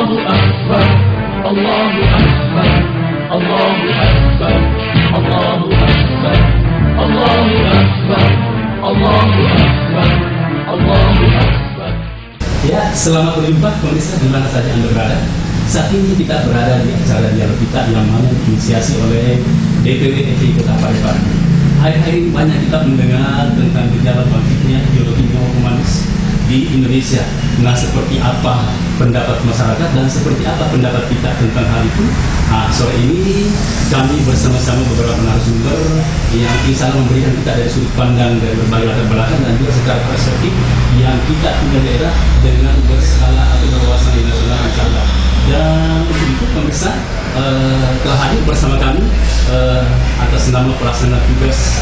Allahu Akbar, Allahu Akbar, Allahu Akbar, Allahu Akbar, Allahu Akbar, Allahu Akbar, Allahu Akbar. Ya, selamat berjumpa pemirsa di mana saja Anda berada. Saat ini kita berada di acara dialog kita yang mana diinisiasi oleh DPW FPI Kota Parepare. Akhir-akhir ini banyak kita mendengar tentang gejala bangkitnya ideologi neo-humanis di Indonesia. Nah, seperti apa pendapat masyarakat dan seperti apa pendapat kita tentang hal itu? Sore ini kami bersama-sama beberapa narasumber yang insya Allah memberikan kita dari sudut pandang dari berbagai latar belakang dan juga secara perspektif yang kita punya daerah dengan berskala atau berwawasan nasional insya Allah. Dan untuk pemirsa telah hadir bersama kami atas nama pelaksana tugas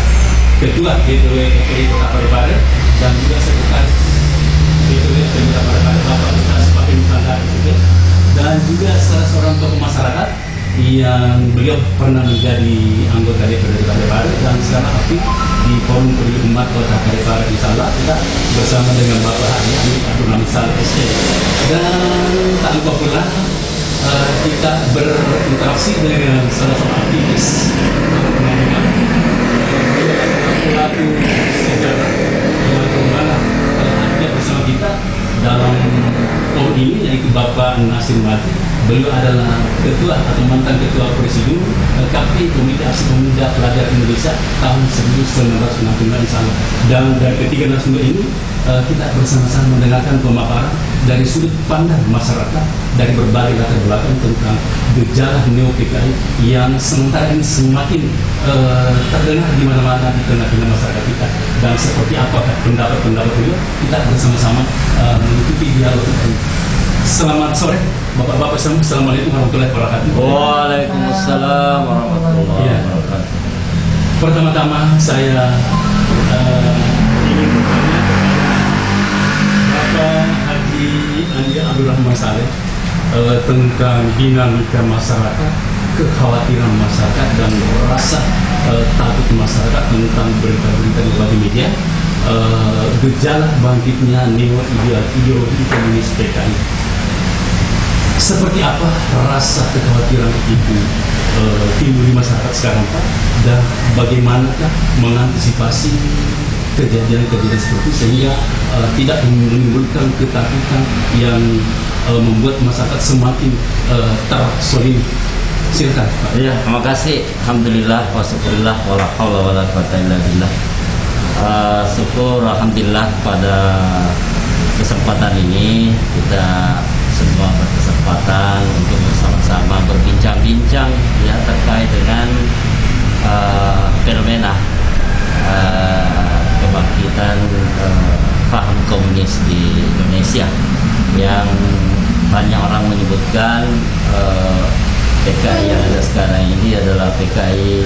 Ketua DPW FPI Kota Parepare dan juga Sekretaris DPW FPI Kota Parepare Bapak Ustaz Fakim Tandar dan juga salah seorang tokoh masyarakat yang beliau pernah menjadi anggota DPW Kota Parepare dan sekarang aktif di Forum Peduli Umat Kota Parepare. Insyaallah kita bersama dengan Bapak Abdul Hamid Saleh SC. Dan tak lupa pula kita berinteraksi dengan salah satu aktivis pelaku sejarah yang kembali hadir bersama kita dalam forum ini, yaitu Bapak Nasir Mati. Beliau adalah ketua atau mantan ketua presidium KP Komite Aksi Pemuda Pelajar Indonesia tahun 1965 insya Allah. Dan dari ketiga narasumber ini kita bersama-sama mendengarkan pemaparan dari sudut pandang masyarakat dari berbagai latar belakang tentang gejala neo PKI yang sementara ini semakin terdengar di mana-mana di tengah-tengah masyarakat kita. Dan seperti apakah pendapat-pendapat beliau, kita bersama-sama mengikuti dialog ini. Selamat sore, Bapak-bapak semua. Assalamualaikum warahmatullahi wabarakatuh. Waalaikumsalam warahmatullahi wabarakatuh. Pertama-tama saya ingin bertanya kepada Bapak Haji Andi Abdul Rahman Saleh tentang dinamika masyarakat, kekhawatiran masyarakat dan rasa takut masyarakat tentang berita-berita di berbagai media, gejala bangkitnya neo-ideologi komunis PKI. Seperti apa rasa kekhawatiran itu timbul di masyarakat sekarang Pak, dan bagaimanakah mengantisipasi kejadian-kejadian seperti itu sehingga tidak menimbulkan ketakutan yang membuat masyarakat semakin tersolid. Silakan Pak. Ya, terima kasih. Alhamdulillah wa syukurillah wa la haula wa la quwata illa billah. Syukur alhamdulillah pada kesempatan ini kita semua berkesempatan untuk bersama-sama berbincang-bincang ya terkait dengan fenomena kebangkitan paham komunis di Indonesia yang banyak orang menyebutkan PKI yang ada sekarang ini adalah PKI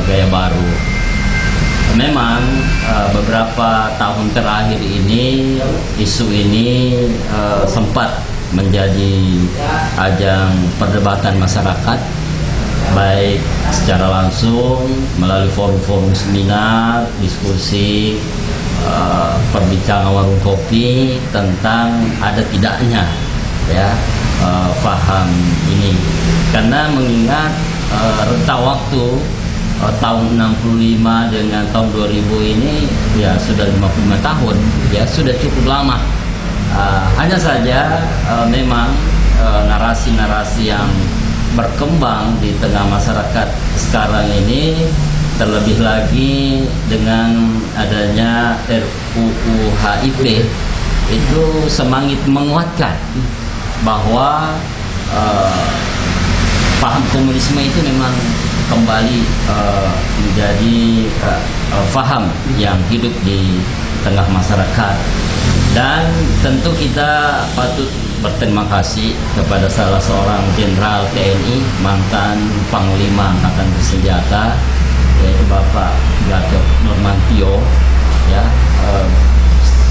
gaya baru. Memang beberapa tahun terakhir ini isu ini sempat menjadi ajang perdebatan masyarakat, baik secara langsung melalui forum-forum seminar, diskusi, perbincangan warung kopi tentang ada tidaknya ya paham ini, karena mengingat rentang waktu tahun 65 dengan tahun 2000 ini ya sudah 55 tahun ya, sudah cukup lama. Hanya saja memang narasi-narasi yang berkembang di tengah masyarakat sekarang ini, terlebih lagi dengan adanya RUU HIP, itu semakin menguatkan bahwa paham komunisme itu memang kembali menjadi paham yang hidup di tengah masyarakat. Dan tentu kita patut berterima kasih kepada salah seorang jenderal TNI, mantan Panglima Angkatan Bersenjata, yaitu Bapak Gatot Nurmantio ya,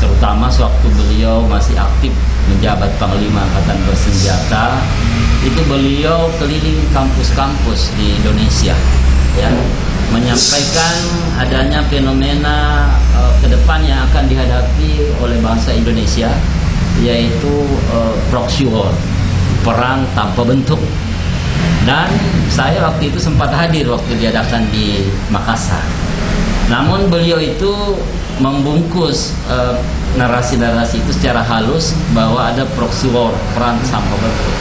terutama sewaktu beliau masih aktif menjabat Panglima Angkatan Bersenjata, itu beliau keliling kampus-kampus di Indonesia ya, menyampaikan adanya fenomena ke depan yang akan dihadapi oleh bangsa Indonesia, yaitu proxy war perang tanpa bentuk. Dan saya waktu itu sempat hadir waktu diadakan di Makassar. Namun beliau itu membungkus narasi-narasi itu secara halus bahwa ada proxy war, perang tanpa bentuk.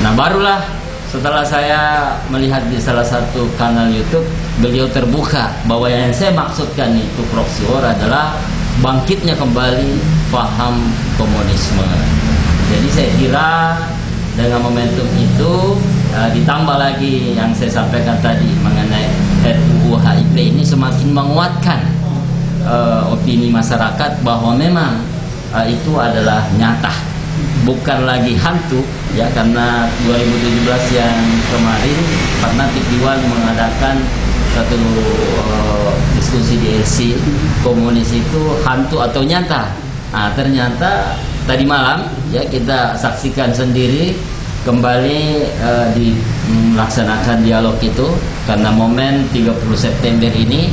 Nah, barulah setelah saya melihat di salah satu kanal YouTube, beliau terbuka bahwa yang saya maksudkan itu proxy war adalah bangkitnya kembali paham komunisme. Jadi saya kira dengan momentum itu ditambah lagi yang saya sampaikan tadi mengenai RUU HIP ini semakin menguatkan opini masyarakat bahwa memang itu adalah nyata, bukan lagi hantu ya, karena 2017 yang kemarin Pak Natif Diwan mengadakan satu diskusi di LC, komunis itu hantu atau nyata. Nah, ternyata tadi malam ya kita saksikan sendiri kembali dilaksanakan dialog itu, karena momen 30 September ini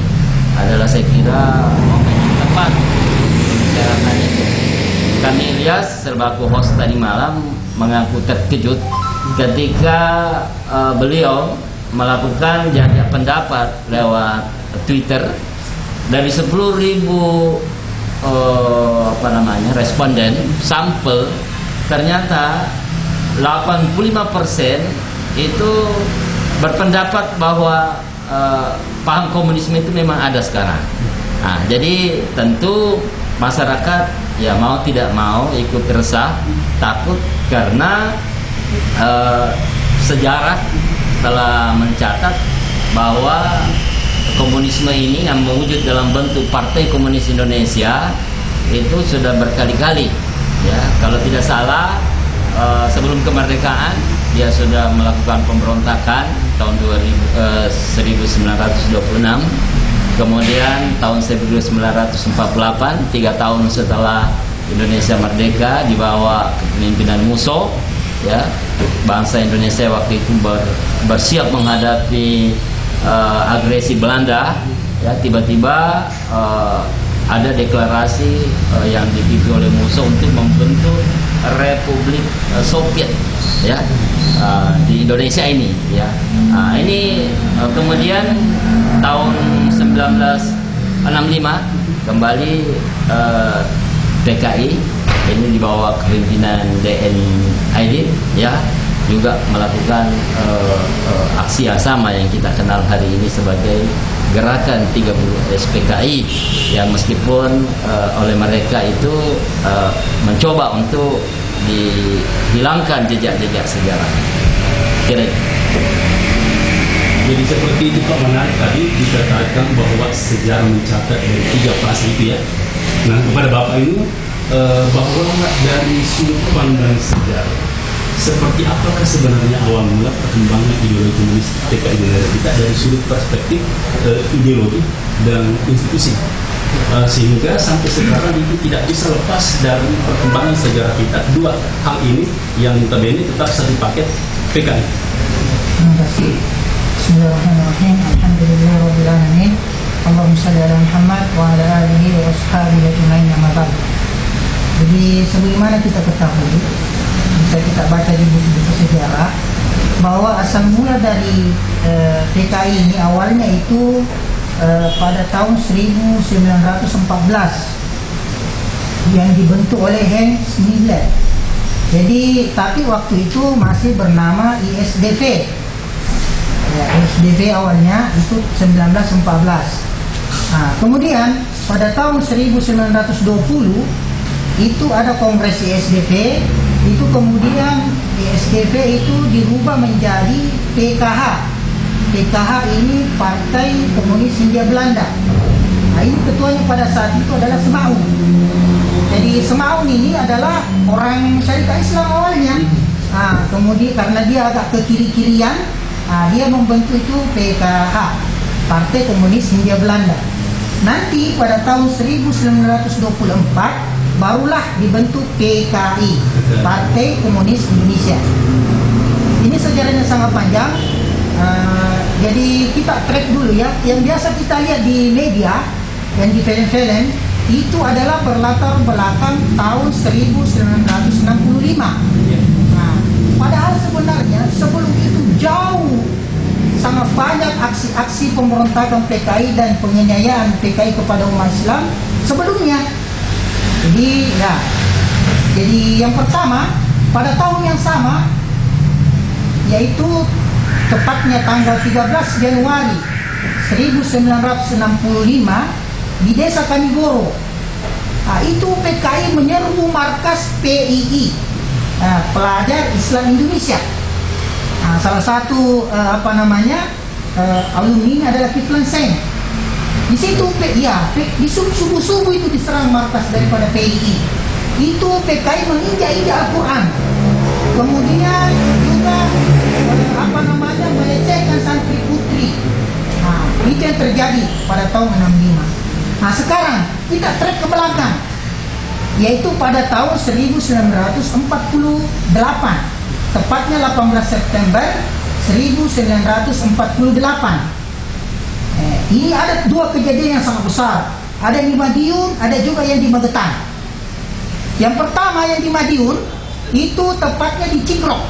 adalah saya kira momen yang tepat pembicarakan itu. Kami Ilyas selaku host tadi malam mengaku terkejut ketika beliau melakukan jajak pendapat lewat Twitter dari 10.000 responden sampel, ternyata 85% itu berpendapat bahwa paham komunisme itu memang ada sekarang. Nah, jadi tentu masyarakat ya mau tidak mau ikut resah, takut karena sejarah telah mencatat bahwa komunisme ini yang mewujud dalam bentuk Partai Komunis Indonesia itu sudah berkali-kali ya, kalau tidak salah sebelum kemerdekaan dia sudah melakukan pemberontakan tahun 1926, kemudian tahun 1948 3 tahun setelah Indonesia merdeka di bawah kepemimpinan Musso ya, bangsa Indonesia waktu itu bersiap menghadapi agresi Belanda ya, tiba-tiba ada deklarasi yang dipimpin oleh Musso untuk membentuk Republik Soviet ya di Indonesia ini ya. Ini kemudian tahun 1965 kembali PKI ini di bawah kepemimpinan DN Aidit ya, juga melakukan aksi yang sama yang kita kenal hari ini sebagai gerakan 30 SPKI yang meskipun oleh mereka itu mencoba untuk dihilangkan jejak-jejak sejarah. Kira-kira. Jadi seperti itu Pak, menarik tadi dikatakan bahwa sejarah mencatat dari 3 fase itu ya. Nah, kepada Bapak ini bahwa dari sudut pandang sejarah, seperti apakah sebenarnya awal mula perkembangan ideologi komunis PKI di negara kita dari sudut perspektif ideologi dan institusi, sehingga sampai sekarang itu tidak bisa lepas dari perkembangan sejarah kita. Dua hal ini yang notabene tetap satu paket PKI. Terima kasih. Bismillahirrahmanirrahim. Alhamdulillahirabbil alamin. Allahumma shalli ala Muhammad wa ala alihi wa ashabihi ajmain, amma ba'd. Jadi sebagaimana kita ketahui, bisa kita baca di buku-buku sejarah bahwa asal mula dari PKI ini awalnya itu pada tahun 1914 yang dibentuk oleh Hans Nielsen. Jadi tapi waktu itu masih bernama ISDV. Ya, ISDV awalnya itu 1914. Nah, kemudian pada tahun 1920 itu ada kongres ISDV. Itu kemudian ISDV itu dirubah menjadi PKH. PKH ini Partai Komunis Hindia Belanda. Nah, ini ketuanya pada saat itu adalah Semaun. Jadi Semaun ini adalah orang syarikat Islam awalnya. Nah, kemudian karena dia agak ke kiri-kirian, dia membentuk itu PKH, Partai Komunis Hindia Belanda. Nanti pada tahun 1924 barulah dibentuk PKI, Partai Komunis Indonesia. Ini sejarahnya sangat panjang. Jadi kita track dulu ya. Yang biasa kita lihat di media dan di film-film itu adalah berlatar belakang tahun 1965. Nah, Padahal sebenarnya sebelum itu jauh sangat banyak aksi-aksi pemberontakan PKI dan penganiayaan PKI kepada umat Islam sebelumnya. Jadi yang pertama pada tahun yang sama, yaitu tepatnya tanggal 13 Januari 1965 di Desa Kanigoro. Itu PKI menyerbu markas PII, Pelajar Islam Indonesia. Salah satu alumni adalah Kiflan Seng. Di situ di subuh-subuh itu diserang markas daripada PII. Itu PKI menginjak-injak Al-Quran. Kemudian juga melecehkan santri putri. Itu yang terjadi pada tahun 65. Sekarang kita track ke belakang, yaitu pada tahun 1948, tepatnya 18 September 1948. Ini ada dua kejadian yang sangat besar. Ada di Madiun, ada juga yang di Magetan. Yang pertama yang di Madiun itu tepatnya di Cikrok.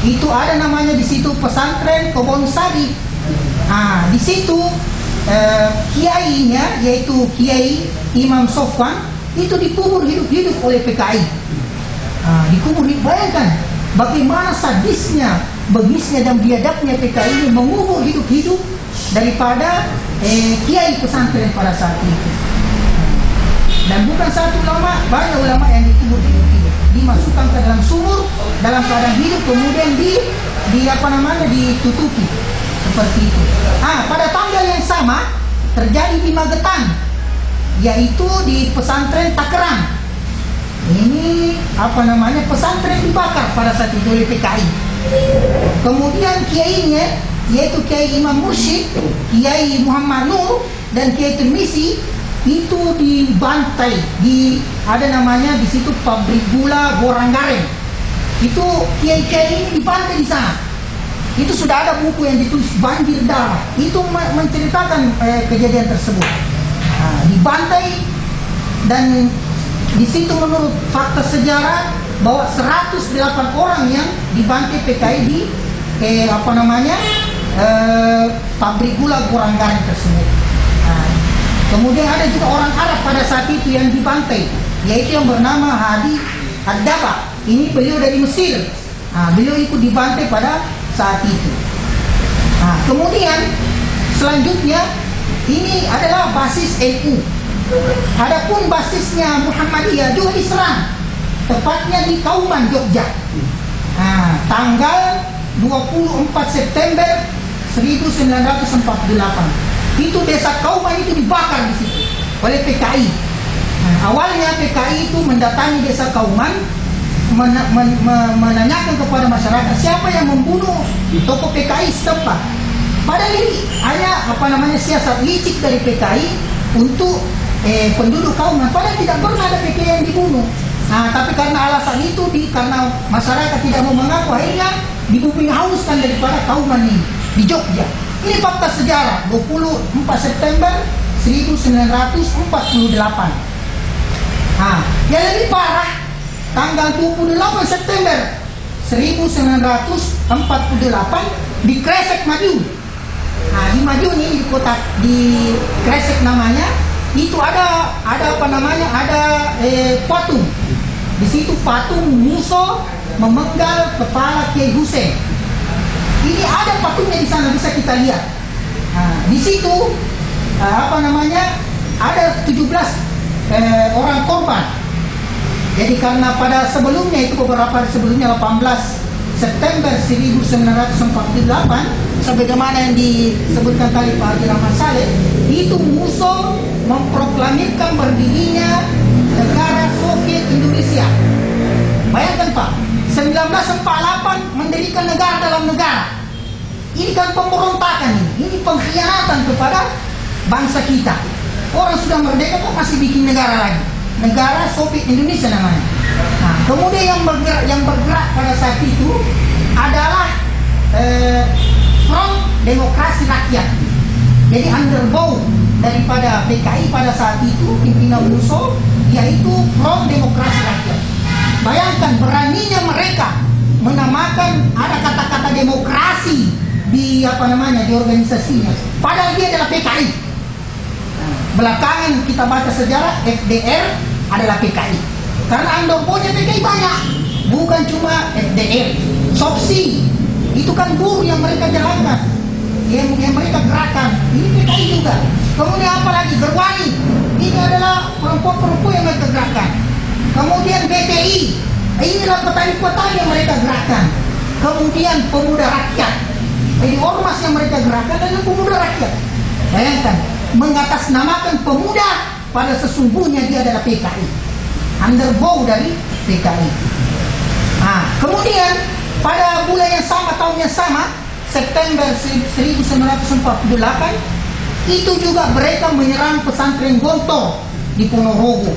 Itu ada namanya di situ pesantren Kebon Sari. Di situ kiainya, yaitu Kiai Imam Sofwan, itu dikubur hidup-hidup oleh PKI. Dikubur, bayangkan bagaimana sadisnya, begisnya dan biadabnya PKI ini mengubur hidup-hidup daripada kiai pesantren pada saat itu. Dan bukan satu ulama, banyak ulama yang dikubur hidup-hidup, dimasukkan ke dalam sumur dalam keadaan hidup, kemudian ditutupi seperti itu. Pada tanggal yang sama terjadi di Magetan, yaitu di pesantren Takerang. Ini pesantren dibakar pada saat itu oleh PKI. Kemudian kiainya, yaitu Kiai Imam Mursyid, Kiai Muhammad Nur dan Kiai Tirmizi, itu dibantai. Ada namanya di situ pabrik gula Goranggareng. Itu kiai-kiai ini dibantai di sana. Itu sudah ada buku yang ditulis Banjir Darah. Itu menceritakan kejadian tersebut. Dibantai, dan di situ menurut fakta sejarah bahwa 108 orang yang dibantai PKI di pabrik gula Goranggareng tersebut. Kemudian ada juga orang Arab pada saat itu yang dibantai, yaitu yang bernama Hadi Ad-Daba. Ini beliau dari Mesir. Beliau ikut dibantai pada saat itu. Kemudian selanjutnya ini adalah basis NU. Adapun basisnya Muhammadiyah juga diserang, tepatnya di Kauman, Jogja. Tanggal 24 September 1948. Itu desa Kauman itu dibakar di situ oleh PKI. Awalnya PKI itu mendatangi desa Kauman, menanyakan kepada masyarakat siapa yang membunuh tokoh PKI setempat. Padahal ini hanya siasat licik dari PKI untuk penduduk Kauman. Padahal tidak pernah ada PKI yang dibunuh. Tapi karena alasan itu, karena masyarakat tidak mau mengaku, akhirnya dibubing haluskan daripada Kauman ini di Jogja. Ini fakta sejarah 24 September 1948. Yang lebih parah, tanggal 28 September 1948 di Kresek, Madiun. Di Madiun ini di kota di Kresek namanya, itu ada patung. Di situ patung Muso memenggal kepala Kiai Hussein. Ini ada patungnya di sana, bisa kita lihat. Di situ ada 17 orang korban. Jadi karena pada sebelumnya itu beberapa hari sebelumnya 18 September 1948, sebagaimana yang disebutkan tadi Pak Haji Rahman Saleh, itu Muso memproklamirkan berdirinya negara Soviet Indonesia. Bayangkan Pak, 1948 mendirikan negara dalam negara. Ini kan pemberontakan ini pengkhianatan kepada bangsa kita. Orang sudah merdeka kok masih bikin negara lagi. Negara Soviet Indonesia namanya. Kemudian yang bergerak pada saat itu adalah Front Demokrasi Rakyat. Jadi underbow daripada PKI pada saat itu, pimpinan Muso, yaitu Front Demokrasi Rakyat. Bayangkan beraninya mereka menamakan ada kata-kata demokrasi di di organisasinya, padahal dia adalah PKI. Belakangan kita baca sejarah, FDR adalah PKI, karena Andorbonya PKI banyak, bukan cuma FDR. SOPSI itu kan buruh yang mereka jalankan, yang mereka gerakan, ini PKI juga. Kemudian apa lagi? Gerwani, ini adalah perempuan-perempuan yang mereka gerakan. Kemudian BTI, inilah petani-petani yang mereka gerakan. Kemudian pemuda rakyat, jadi ormas yang mereka gerakan adalah pemuda rakyat. Bayangkan, mengatasnamakan pemuda, pada sesungguhnya dia adalah PKI, underbow dari PKI. Kemudian pada bulan yang sama, tahun yang sama, September 1948, itu juga mereka menyerang pesantren Gontor di Ponorogo.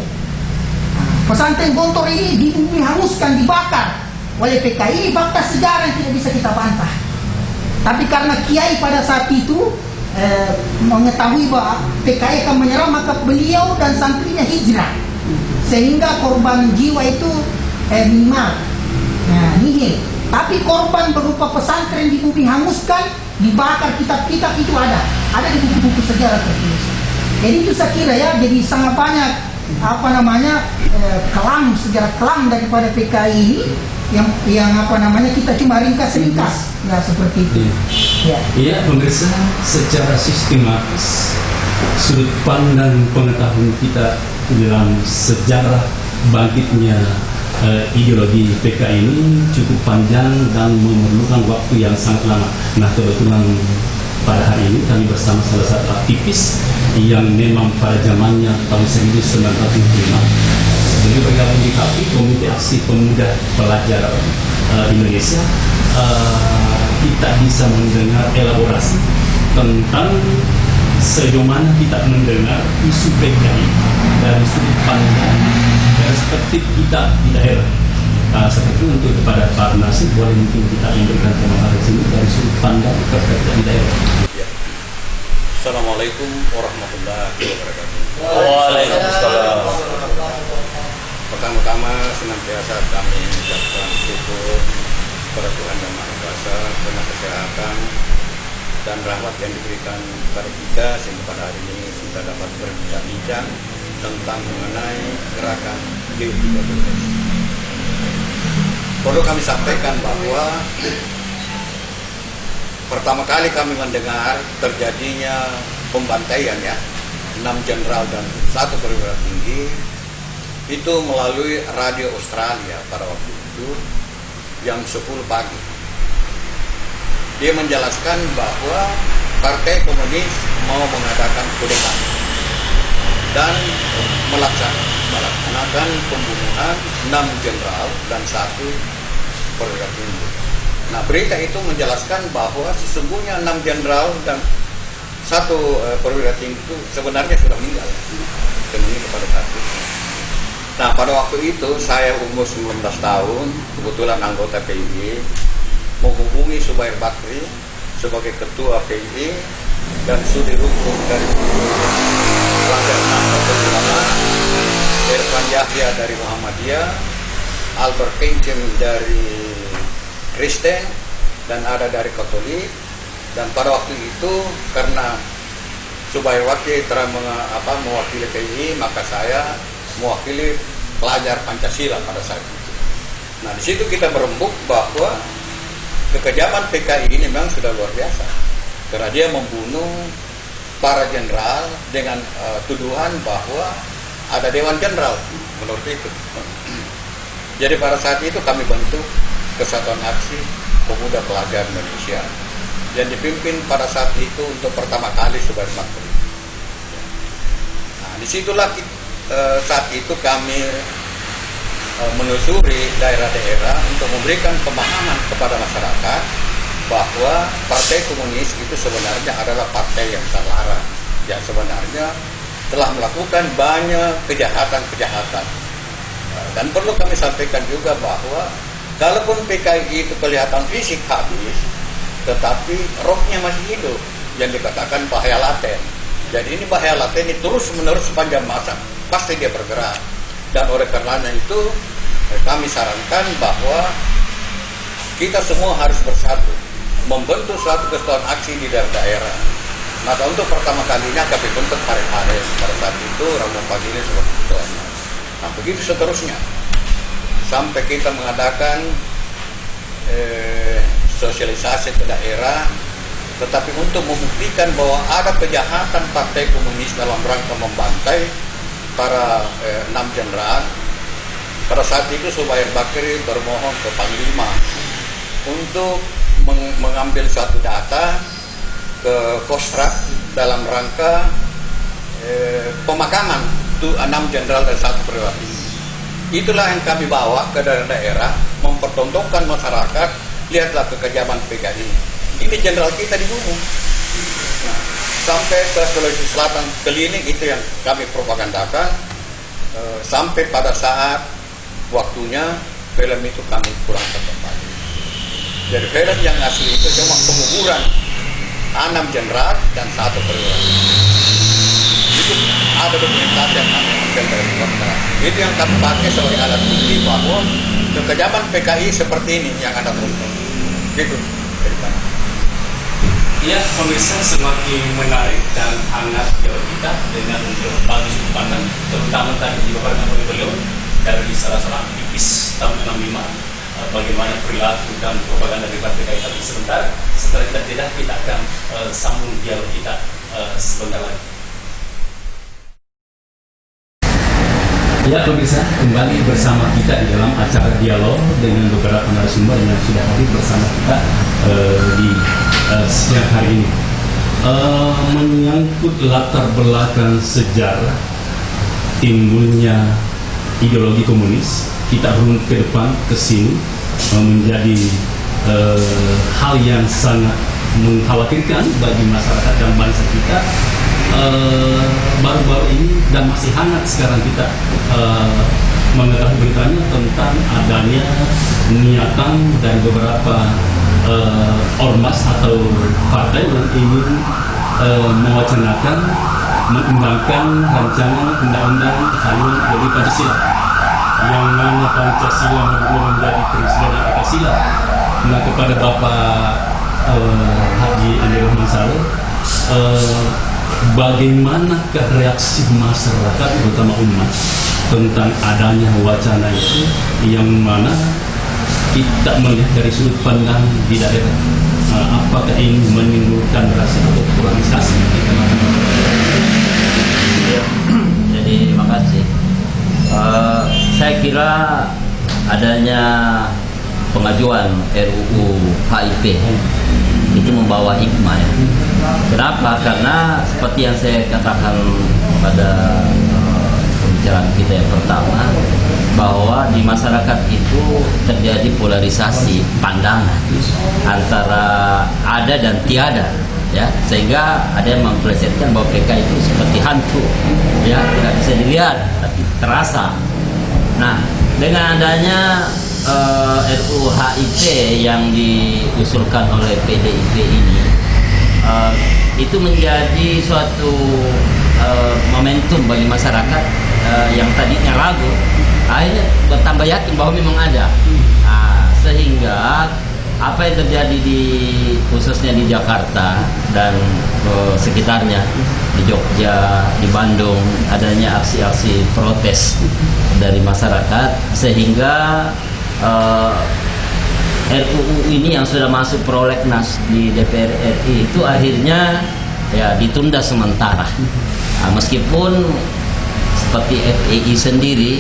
Pesantren Gontor ini dihanguskan, dibakar oleh PKI. Ini fakta sejarah yang tidak bisa kita bantah. Tapi karena Kiai pada saat itu mengetahui bahwa PKI akan menyerang, maka beliau dan santrinya hijrah, sehingga korban jiwa itu minimal, nihil. Tapi korban berupa pesantren di bumi hanguskan, dibakar, kitab-kitab itu ada di buku-buku sejarah tertulis. Jadi itu saya kira ya, jadi sangat banyak kelam, sejarah kelam daripada PKI ini yang kita cuma ringkas-ringkas, ya seperti itu. Iya, pemirsa, secara sistematis sudut pandang pengetahuan kita dalam sejarah bangkitnya ideologi PKI ini cukup panjang dan memerlukan waktu yang sangat lama. Nah, kebetulan pada hari ini kami bersama salah satu aktivis yang memang pada zamannya tahun 1995 sebelum bergabung di KAPI, Komite Aksi Pemuda Pelajar Indonesia, kita bisa mendengar elaborasi tentang sejauh mana kita mendengar isu PKI dari sudut pandang perspektif kita di daerah. Seperti untuk kepada Pak Nasib, boleh mungkin kita indukkan tema hari ini dari sudut pandang perspektif di daerah. Assalamualaikum warahmatullahi wabarakatuh. Waalaikumsalam. Pertama-tama senantiasa kami mengucapkan syukur kepada Tuhan Yang Maha Kuasa karena kesehatan dan rahmat yang diberikan kepada kita, sehingga pada hari ini kita dapat berbincang-bincang tentang mengenai gerakan G13. Perlu kami sampaikan bahwa pertama kali kami mendengar terjadinya pembantaian 6 jenderal dan 1 perwira tinggi itu melalui radio Australia pada waktu itu jam 10 pagi. Dia menjelaskan bahwa Partai Komunis mau mengadakan kudeta dan melaksanakan pembunuhan 6 jenderal dan 1 perwira tinggi. Nah, berita itu menjelaskan bahwa sesungguhnya 6 jenderal dan 1 perwira tinggi itu sebenarnya sudah meninggal demi kepada saat itu. Nah, pada waktu itu saya umur 19 tahun, kebetulan anggota PII, menghubungi Subair Bakri sebagai ketua PII dan Sudirukun dari Pelajar Nahdlatul Ulama, Irfan Yahya dari Muhammadiyah, Albert Kencem dari Kristen, dan ada dari Katolik. Dan pada waktu itu karena Subair Bakri telah mewakili PII, maka saya mewakili pelajar Pancasila pada saat itu. Nah, di situ kita berembuk bahwa kekejaman PKI ini memang sudah luar biasa, karena dia membunuh para jenderal dengan tuduhan bahwa ada Dewan Jenderal menurut itu. Jadi pada saat itu kami bentuk Kesatuan Aksi Pemuda Pelajar Indonesia yang dipimpin pada saat itu untuk pertama kali Subair Bakri. Nah, disitulah saat itu kami menelusuri daerah-daerah untuk memberikan pemahaman kepada masyarakat bahwa Partai Komunis itu sebenarnya adalah partai yang terlarang, yang sebenarnya telah melakukan banyak kejahatan-kejahatan. Dan perlu kami sampaikan juga bahwa kalaupun PKI itu kelihatan fisik habis, tetapi rohnya masih hidup, yang dikatakan bahaya laten. Jadi ini bahaya laten ini terus-menerus sepanjang masa pasti dia bergerak. Dan oleh karenanya itu kami sarankan bahwa kita semua harus bersatu membentuk suatu kesatuan aksi di daerah. Maka untuk pertama kalinya kami bentuk Parepare. Pada saat itu Romo Pagili sebagai ketuanya. Nah begitu seterusnya sampai kita mengadakan sosialisasi ke daerah, tetapi untuk membuktikan bahwa ada kejahatan Partai Komunis dalam rangka membantai para 6 jenderal. Pada saat itu Subair Bakri bermohon ke Panglima untuk mengambil suatu data ke Kostrad dalam rangka pemakaman 6 jenderal dan 1 perwira tinggi. Itulah yang kami bawa ke daerah, mempertontonkan masyarakat, lihatlah kekejaman PKI. Ini jenderal kita dibunuh. Nah, sampai ke Sulawesi Selatan keliling itu yang kami propagandakan, sampai pada saat waktunya film itu kami pulang ke tempat. Jadi film yang asli itu cuma penguburan 6 jenderal dan 1 perwira. Itu ada dokumentasi yang kami ambil dari kota. Itu yang kami pakai sebagai alat bukti bahwa kekejaman PKI seperti ini yang ada tonton. Gitu ceritanya. Ya, pemirsa, semakin menarik dan hangat dialog kita dengan berbagi sudut pandang, terutama tadi dibawakan oleh beliau dari salah seorang aktivis tahun 65, bagaimana perilaku dan propaganda dari Partai PKI. Tapi setelah kita akan sambung dialog kita sebentar lagi. Ya pemirsa, kembali bersama kita di dalam acara dialog dengan beberapa narasumber yang sudah hadir bersama kita di siang hari ini. Menyangkut latar belakang sejarah timbulnya ideologi komunis, kita runut ke depan ke sini menjadi hal yang sangat mengkhawatirkan bagi masyarakat dan bangsa kita. Baru-baru ini dan masih hangat sekarang kita mengetahui beritanya tentang adanya niatan dari beberapa ormas atau partai yang ingin mewacanakan mengembangkan rancangan undang-undang haluan ideologi Pancasila, yang mana Pancasila menjadi prinsip dari Pancasila. Nah, kepada Bapak Haji Andi Rahman Saleh, bagaimanakah reaksi masyarakat terutama umat tentang adanya wacana itu, yang mana kita melihat dari sudut pandang di daerah, apakah ini menimbulkan rasa atau polarisasi? Jadi terima kasih. Saya kira adanya pengajuan RUU HIP itu membawa hikmah ya. Kenapa? Karena seperti yang saya katakan pada pembicaraan kita yang pertama, bahwa di masyarakat itu terjadi polarisasi pandangan antara ada dan tiada, ya, sehingga ada yang memplesetkan bahwa PKI itu seperti hantu, ya, tidak bisa dilihat tapi terasa. Nah, dengan adanya RUU HIP yang diusulkan oleh PDIP ini, itu menjadi suatu momentum bagi masyarakat yang tadinya ragu, akhirnya bertambah yakin bahwa memang ada. Sehingga apa yang terjadi khususnya di Jakarta dan sekitarnya, di Jogja, di Bandung, adanya aksi-aksi protes dari masyarakat, sehingga RUU ini yang sudah masuk prolegnas di DPR RI itu akhirnya ya ditunda sementara. Meskipun seperti FPI sendiri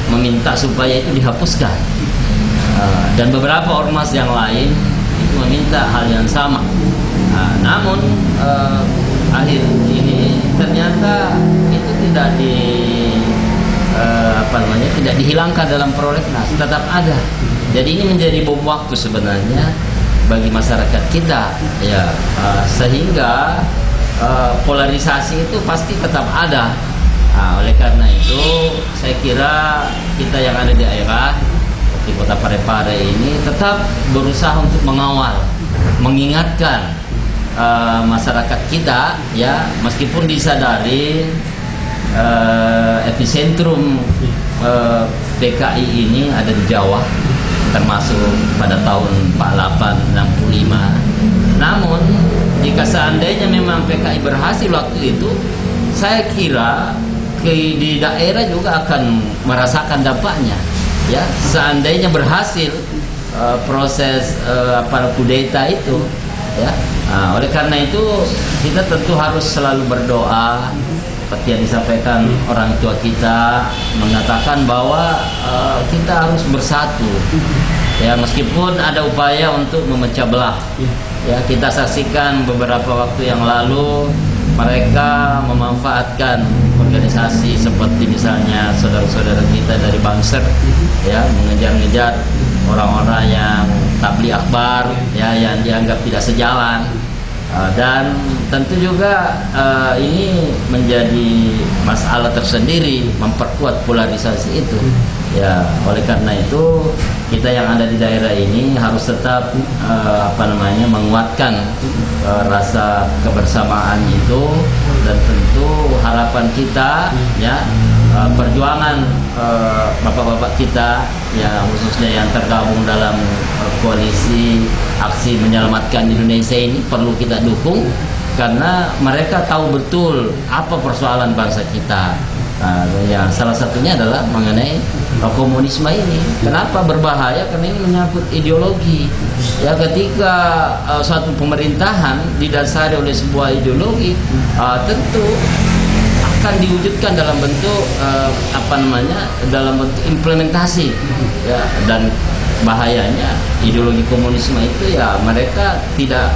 meminta supaya itu dihapuskan, dan beberapa ormas yang lain itu meminta hal yang sama. Namun akhir ini ternyata itu tidak tidak dihilangkan dalam prolegnas, tetap ada. Jadi ini menjadi bom waktu sebenarnya bagi masyarakat kita, ya, sehingga polarisasi itu pasti tetap ada. Oleh karena itu saya kira kita yang ada di daerah di Kota Parepare ini tetap berusaha untuk mengawal, mengingatkan masyarakat kita, ya, meskipun disadari epicentrum PKI ini ada di Jawa, termasuk pada tahun 48, 65. Namun jika seandainya memang PKI berhasil waktu itu, saya kira di daerah juga akan merasakan dampaknya. Ya, seandainya berhasil proses kudeta itu, ya. Oleh karena itu kita tentu harus selalu berdoa, seperti yang disampaikan orang tua kita, mengatakan bahwa kita harus bersatu. Ya, meskipun ada upaya untuk memecah belah. Ya, kita saksikan beberapa waktu yang lalu mereka memanfaatkan organisasi seperti misalnya saudara-saudara kita dari Banser, ya, mengejar-ngejar orang-orang yang tabligh akbar, ya, yang dianggap tidak sejalan. Dan tentu juga ini menjadi masalah tersendiri, memperkuat polarisasi itu. Ya, oleh karena itu kita yang ada di daerah ini harus tetap menguatkan rasa kebersamaan itu, dan tentu harapan kita, ya, perjuangan bapak-bapak kita, ya, khususnya yang tergabung dalam koalisi aksi menyelamatkan Indonesia ini perlu kita dukung, karena mereka tahu betul apa persoalan bangsa kita. Ya, salah satunya adalah mengenai komunisme ini. Kenapa berbahaya? Karena ini menyangkut ideologi. Ya, ketika suatu pemerintahan didasari oleh sebuah ideologi, tentu akan diwujudkan dalam bentuk dalam bentuk implementasi. Ya, dan bahayanya ideologi komunisme itu, ya, mereka tidak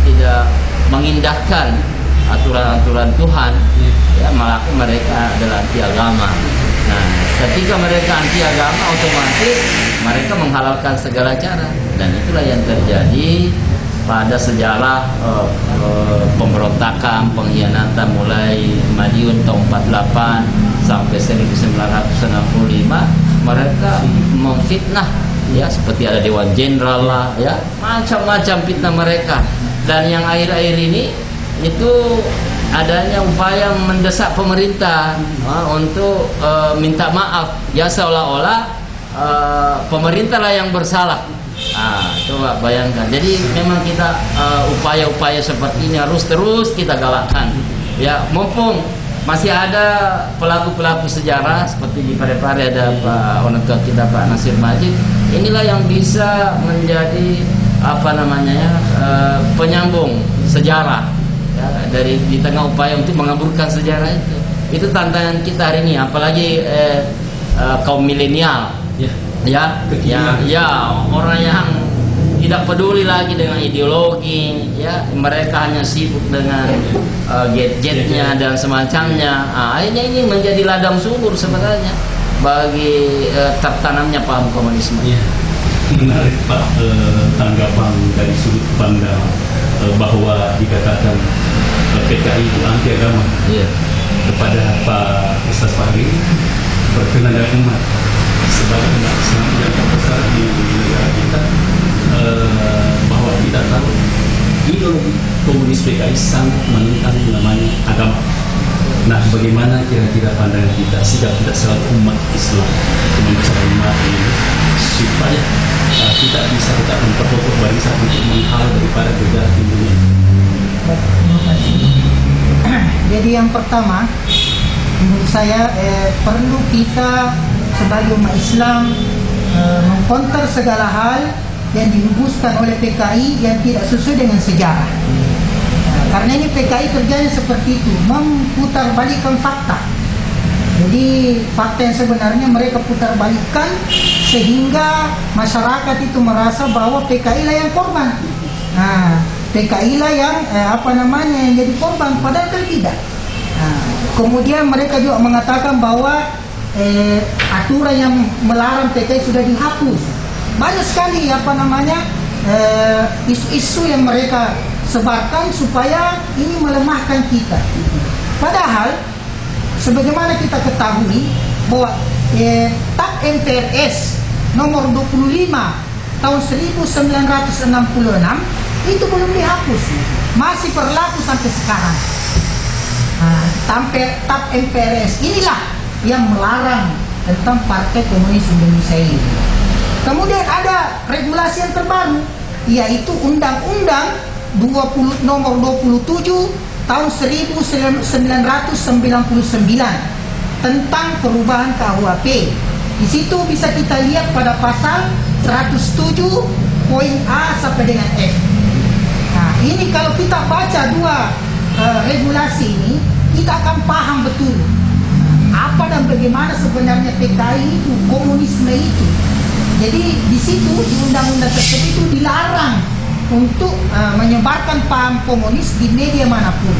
tidak mengindahkan aturan-aturan Tuhan, ya, malah mereka adalah anti agama. Nah, ketika mereka anti agama, otomatis mereka menghalalkan segala cara, dan itulah yang terjadi pada sejarah pemberontakan, pengkhianatan mulai Madiun tahun 48 sampai 1965. Mereka memfitnah, ya, seperti ada Dewan Jenderal lah, ya, macam-macam fitnah mereka. Dan yang akhir-akhir ini itu adanya upaya mendesak pemerintah untuk minta maaf, ya, seolah-olah pemerintah lah yang bersalah. Coba bayangkan. Jadi memang kita upaya-upaya seperti ini harus terus kita galakkan. Ya, mumpung masih ada pelaku-pelaku sejarah seperti di Parepare ada Pak orang tua kita Pak Nasir Majid. Inilah yang bisa menjadi penyambung sejarah, ya, di tengah upaya untuk mengaburkan sejarah itu. Itu tantangan kita hari ini, apalagi kaum milenial, ya, orang yang tidak peduli lagi dengan ideologi, ya, mereka hanya sibuk dengan gadgetnya dan semacamnya. Akhirnya ini menjadi ladang subur sebenarnya bagi tertanamnya paham komunisme. Menarik Pak, tanggapan dari sudut pandang bahwa dikatakan PKI itu anti agama. Kepada Pak Ustaz Fahri, berkenan dan umat sebagai umat Islam yang terbesar di negara kita, bahwa kita tahu ideologi komunis PKI sangat menentang namanya agama. Nah, bagaimana kira-kira pandangan kita, sikap kita selaku umat Islam, membesar umat ini, supaya kita bisa tetap memperkokoh barisan untuk menghalau daripada gejala timbulnya. Jadi yang pertama, menurut saya perlu kita sebagai umat Islam mengkonter segala hal yang dihembuskan oleh PKI yang tidak sesuai dengan sejarah. Karena ini PKI kerjanya seperti itu, memutarbalikkan fakta. Jadi fakta yang sebenarnya mereka putar balikkan sehingga masyarakat itu merasa bahwa PKI lah yang korban. Nah, PKI lah yang yang jadi korban, padahal kan tidak. Nah, kemudian mereka juga mengatakan bahwa aturan yang melarang PKI sudah dihapus. Banyak sekali isu-isu yang mereka sebarkan supaya ini melemahkan kita. Padahal sebagaimana kita ketahui bahwa TAP MPRS nomor 25 tahun 1966 itu belum dihapus, masih berlaku sampai sekarang. TAP MPRS inilah yang melarang tentang Partai Komunis Indonesia ini. Kemudian ada regulasi yang terbaru, yaitu Undang-Undang nomor 27 tahun 1999 tentang perubahan KUHP. Di situ bisa kita lihat pada pasal 107 poin A sampai dengan F. Nah, ini kalau kita baca dua regulasi ini, kita akan paham betul apa dan bagaimana sebenarnya PKI itu, komunisme itu. Jadi di situ di undang-undang tersebut itu dilarang untuk menyebarkan paham komunis di media manapun.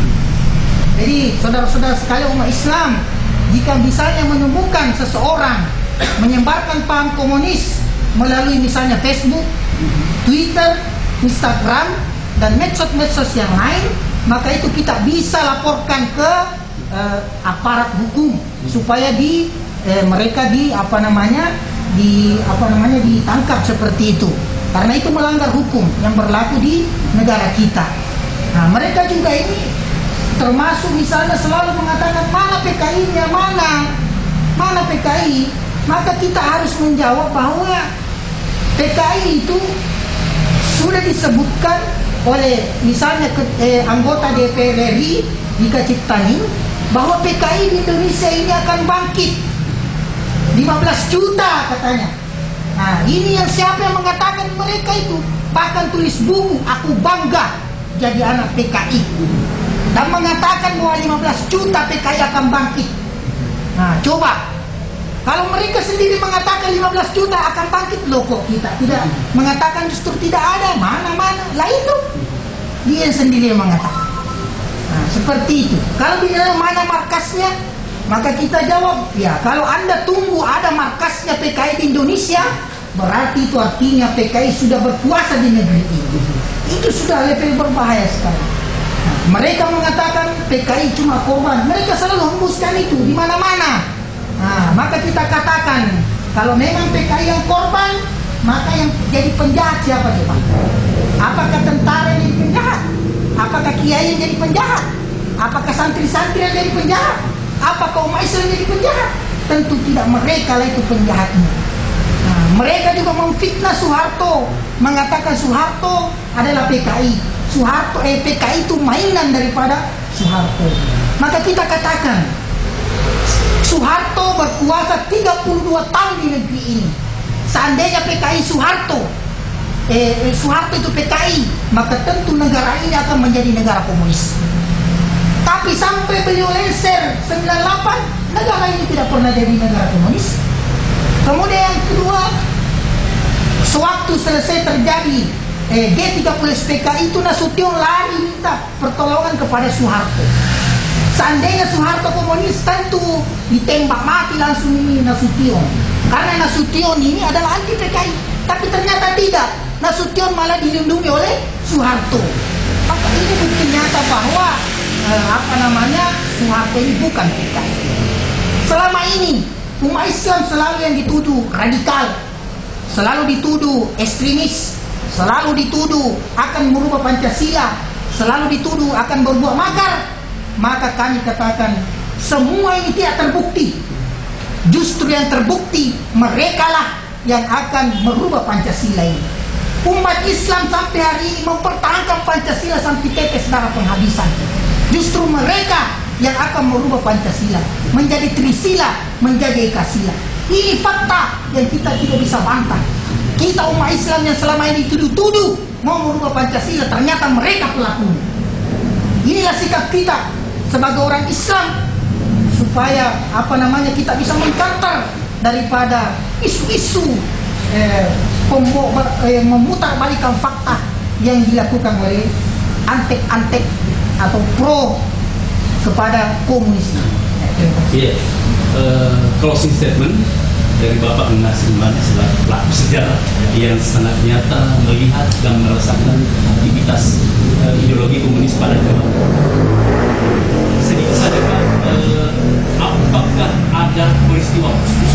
Jadi saudara-saudara sekalian umat Islam, jika misalnya menemukan seseorang menyebarkan paham komunis melalui misalnya Facebook, Twitter, Instagram, dan medsos-medsos yang lain, maka itu kita bisa laporkan ke aparat hukum supaya mereka ditangkap seperti itu, karena itu melanggar hukum yang berlaku di negara kita. Nah, mereka juga ini termasuk misalnya selalu mengatakan mana PKI-nya, mana PKI, maka kita harus menjawab bahwa PKI itu sudah disebutkan oleh misalnya anggota DPR RI Dika Ciptaning bahwa PKI di Indonesia ini akan bangkit 15 juta katanya. Nah, ini yang siapa yang mengatakan mereka itu bahkan tulis buku aku bangga jadi anak PKI dan mengatakan bahwa 15 juta PKI akan bangkit. Nah, coba kalau mereka sendiri mengatakan 15 juta akan bangkit, loh kok kita tidak mengatakan justru tidak ada, mana lah itu dia sendiri yang mengatakan. Nah, seperti itu. Kalau bilang mana markasnya, maka kita jawab, ya kalau Anda tunggu ada markasnya PKI di Indonesia, berarti itu artinya PKI sudah berkuasa di negeri ini. Itu sudah level berbahaya sekali. Nah, mereka mengatakan PKI cuma korban, mereka selalu hembuskan itu di mana-mana. Nah, maka kita katakan kalau memang PKI yang korban, maka yang jadi penjahat siapa coba? Apakah tentara yang jadi penjahat? Apakah kiai yang jadi penjahat? Apakah santri-santri yang jadi penjahat? Apakah umat Islam yang jadi penjahat? Tentu tidak, mereka lah itu penjahatnya. Nah, mereka juga memfitnah Soeharto, mengatakan Soeharto adalah PKI. PKI itu mainan daripada Soeharto. Maka kita katakan Soeharto berkuasa 32 tahun di negeri ini. Seandainya PKI Soeharto itu PKI, maka tentu negara ini akan menjadi negara komunis. Tapi sampai beliau lengser 98, negara ini tidak pernah jadi negara komunis. Kemudian yang kedua, sewaktu selesai terjadi G30 PKI itu Nasution lari minta pertolongan kepada Soeharto. Seandainya Soeharto komunis, tentu ditembak mati langsung ini Nasution, karena Nasution ini adalah anti PKI. Tapi ternyata tidak, Nasution malah dilindungi oleh Soeharto. Maka ini bukti nyata bahwa Soeharto ini bukan PKI. Selama ini umat Islam selalu yang dituduh radikal, selalu dituduh ekstremis, selalu dituduh akan merubah Pancasila, selalu dituduh akan berbuat makar. Maka kami katakan semua ini tidak terbukti. Justru yang terbukti merekalah yang akan merubah Pancasila ini. Umat Islam sampai hari ini mempertahankan Pancasila sampai tetes darah penghabisan. Justru mereka yang akan merubah Pancasila menjadi Trisila, menjadi Ekasila. Ini fakta yang kita tidak bisa bantah. Kita umat Islam yang selama ini tuduh-tuduh mau merubah Pancasila, ternyata mereka pelakunya. Inilah sikap kita sebagai orang Islam, supaya kita bisa mengkantar daripada isu-isu memutarbalikkan fakta yang dilakukan oleh antek-antek atau pro kepada komunis. Iya, closing statement dari Bapak Nasir Mani selaku pelaku sejarah yang sangat nyata melihat dan merasakan aktivitas ideologi komunis pada zaman. Sedikit saja Pak, apakah ada peristiwa khusus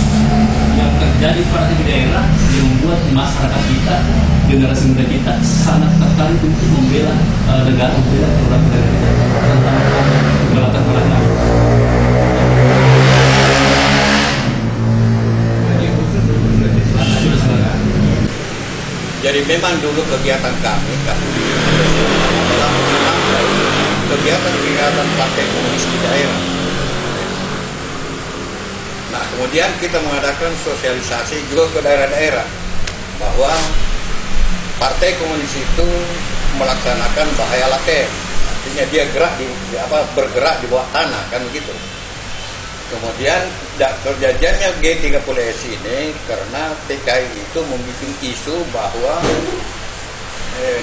yang terjadi pada di daerah yang membuat masyarakat kita, generasi muda kita sangat tertarik untuk membela negara, membela produk negara kita tentang latar belakang? Sudah silakan. Jadi memang dulu kegiatan kami adalah menangkap kegiatan-kegiatan Partai Komunis di daerah. Nah, kemudian kita mengadakan sosialisasi juga ke daerah-daerah bahwa Partai Komunis itu melaksanakan bahaya laten, artinya dia bergerak di bawah tanah, kan begitu. Kemudian terjadinya G30S ini karena PKI itu membuat isu bahwa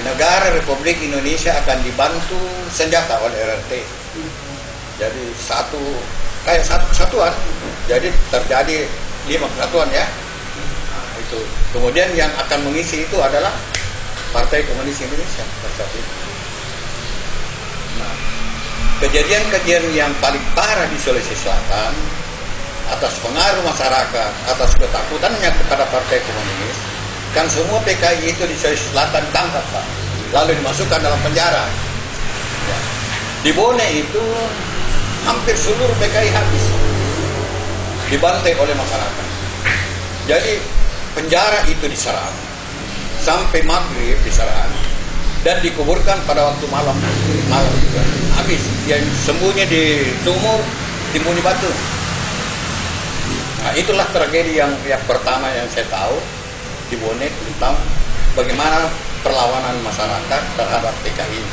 negara Republik Indonesia akan dibantu senjata oleh RRT. Jadi satuan. Jadi terjadi 5 kesatuan ya. Nah, itu. Kemudian yang akan mengisi itu adalah Partai Komunis Indonesia pada saat itu. Nah, kejadian-kejadian yang paling parah di Sulawesi Selatan atas pengaruh masyarakat, atas ketakutannya kepada Partai Komunis, kan semua PKI itu di Sulawesi Selatan tangkap, Pak, lalu dimasukkan dalam penjara. Ya. Di Bone itu hampir seluruh PKI habis, dibantai oleh masyarakat. Jadi penjara itu diserang sampai maghrib, diserang dan dikuburkan pada waktu malam juga. Habis, dia sembunyi di sumur, timbun di batu. Nah, itulah tragedi yang pertama yang saya tahu di Bone tentang bagaimana perlawanan masyarakat terhadap PKI.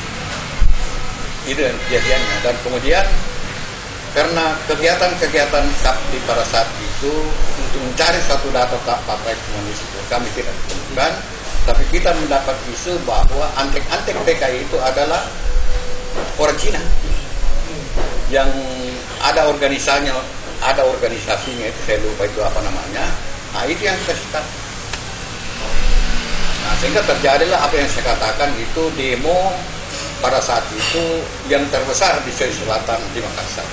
Itu kejadiannya. Dan kemudian karena kegiatan-kegiatan Sakti pada saat itu untuk mencari satu data Partai Komunis itu kami tidak temukan, tapi kita mendapat isu bahwa antek-antek PKI itu adalah orang Cina yang ada organisasinya itu, saya lupa itu apa namanya. Nah, itu yang kita sekat. Nah, sehingga terjadilah apa yang saya katakan itu demo pada saat itu yang terbesar di Sulawesi Selatan di Makassar.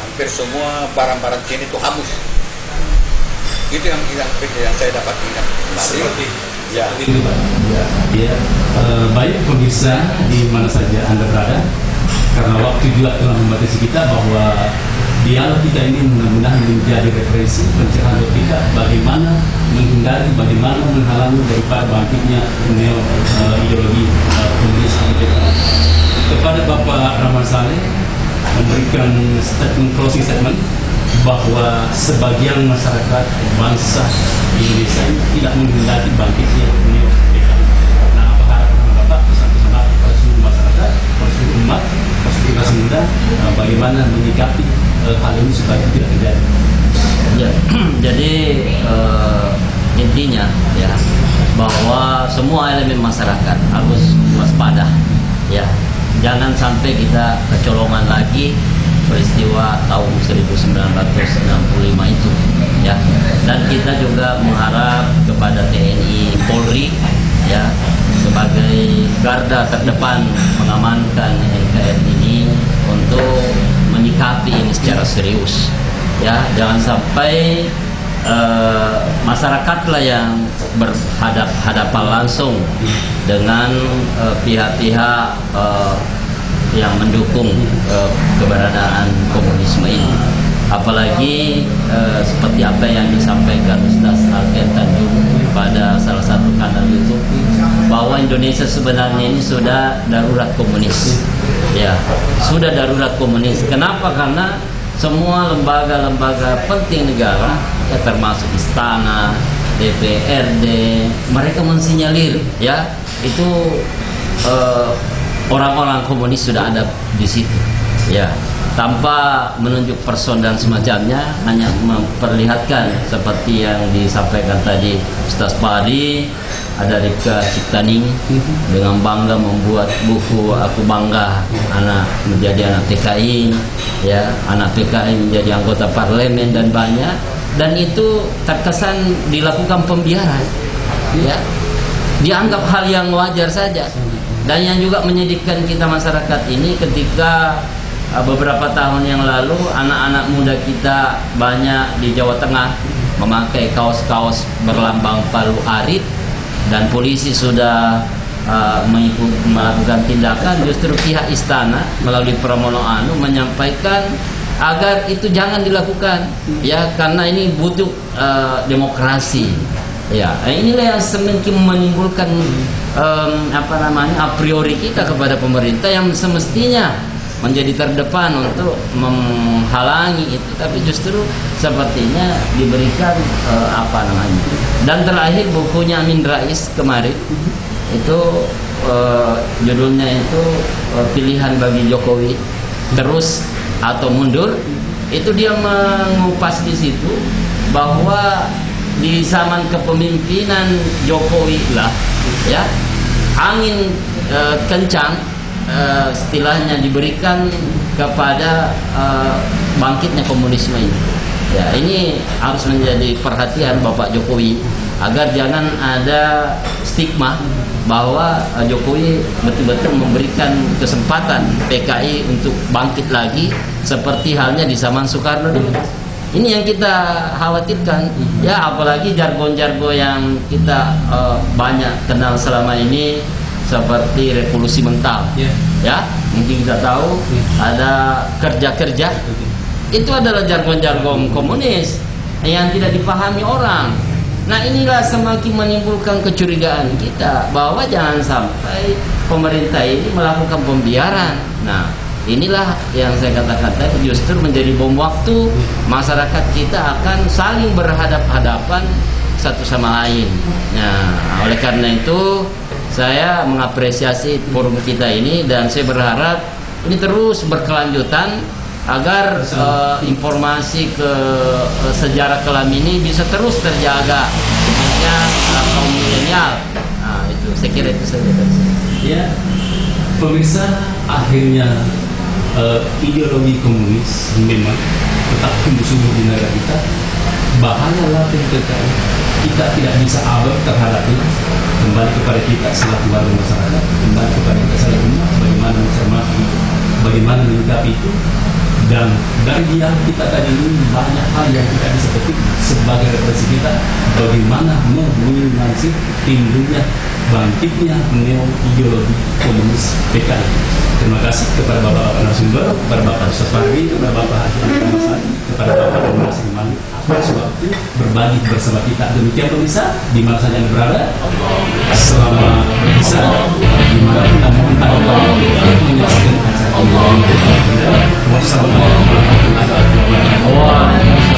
Hampir semua barang-barang Cina itu hangus. Itu yang saya dapat ingat kembali. Ya. Itu Pak. Ya. Baik pemirsa di mana saja Anda berada, karena waktu juga telah membatasi kita bahwa dialog kita ini mudah-mudahan menjadi referensi pencerahan buat kita bagaimana menghindari, bagaimana menghalangi daripada bangkitnya ideologi komunis. Kepada Bapak Rahman Saleh memberikan closing statement bahwa sebagian masyarakat bangsa Indonesia tidak menghendaki bangkitnya PKI. Nah, apa harapan Bapak pesan-pesan kepada seluruh masyarakat, kepada seluruh umat, kepada seluruh generasi muda, bagaimana menyikapi hal ini supaya tidak terjadi? Ya, jadi intinya ya bahwa semua elemen masyarakat harus waspada, ya, jangan sampai kita kecolongan lagi peristiwa tahun 1965 itu, ya. Dan kita juga mengharap kepada TNI Polri, ya, sebagai garda terdepan mengamankan NKRI ini untuk menyikapi ini secara serius, ya. Jangan sampai masyarakatlah yang berhadapan langsung dengan pihak-pihak yang mendukung keberadaan komunisme ini. Apalagi seperti apa yang disampaikan Ustaz Alken Tanjung pada salah satu kanal YouTube, bahwa Indonesia sebenarnya ini sudah darurat komunis, ya, sudah darurat komunis. Kenapa? Karena semua lembaga-lembaga penting negara, ya, termasuk istana, DPRD, mereka mensinyalir, ya, itu orang-orang komunis sudah ada di situ, ya, tanpa menunjuk person dan semacamnya, hanya memperlihatkan seperti yang disampaikan tadi Ustaz Padi, ada Rika Ciptaning dengan bangga membuat buku Aku Bangga anak menjadi anak PKI, ya, anak PKI menjadi anggota parlemen dan banyak, dan itu terkesan dilakukan pembiaran, ya, dianggap hal yang wajar saja. Dan yang juga menyedihkan kita masyarakat ini ketika beberapa tahun yang lalu anak-anak muda kita banyak di Jawa Tengah memakai kaos-kaos berlambang Palu Arit, dan polisi sudah melakukan tindakan, justru pihak istana melalui Pramono Anung menyampaikan agar itu jangan dilakukan, ya, karena ini butuh demokrasi, Ya, inilah yang semakin menimbulkan a priori kita kepada pemerintah yang semestinya menjadi terdepan untuk menghalangi itu, tapi justru sepertinya diberikan Dan terakhir bukunya Amin Rais kemarin itu judulnya itu pilihan bagi Jokowi, terus atau mundur. Itu dia mengupas di situ bahwa di zaman kepemimpinan Jokowi lah, ya, angin kencang istilahnya diberikan kepada bangkitnya komunisme ini. Ya, ini harus menjadi perhatian Bapak Jokowi agar jangan ada stigma bahwa Jokowi betul-betul memberikan kesempatan PKI untuk bangkit lagi seperti halnya di zaman Soekarno dulu. Ini yang kita khawatirkan, ya, apalagi jargon-jargon yang kita banyak kenal selama ini seperti revolusi mental, ya, mungkin kita tahu ada kerja-kerja. Itu adalah jargon-jargon komunis yang tidak dipahami orang. Nah, inilah semakin menimbulkan kecurigaan kita bahwa jangan sampai pemerintah ini melakukan pembiaran. Nah, inilah yang saya katakan tadi, justru menjadi bom waktu. Masyarakat kita akan saling berhadap-hadapan satu sama lain. Nah, oleh karena itu saya mengapresiasi forum kita ini dan saya berharap ini terus berkelanjutan agar informasi ke sejarah kelam ini bisa terus terjaga, khususnya kaum milenial. Nah, itu saya kira itu saja dari saya. Ya, pemirsa, akhirnya ideologi komunis memang tetap tumbuh-subur di negara kita. Bahaya laten PKI, kita tidak bisa abaikan terhadapnya. Kembali kepada kita selaku warga masyarakat, kembali kepada kita selaku umat, bagaimana mencermati, bagaimana menyikapi itu. Dan dari dialog kita tadi ini banyak hal yang kita bisa petik sebagai refleksi kita bagaimana meminimalisir timbulnya bangkitnya neo-ideologi komunis PKI. Terima kasih kepada Bapak-Bapak narasumber, kepada Bapak Supardi, kepada Bapak Haji Masari, kepada Bapak Donasi Malik atas waktu berbagi bersama kita. Demikian pemirsa, di mana saja Anda berada, selama bisa di mana kita mohon Anda untuk menyaksikan acara ini. Wassalamualaikum warahmatullahi wabarakatuh.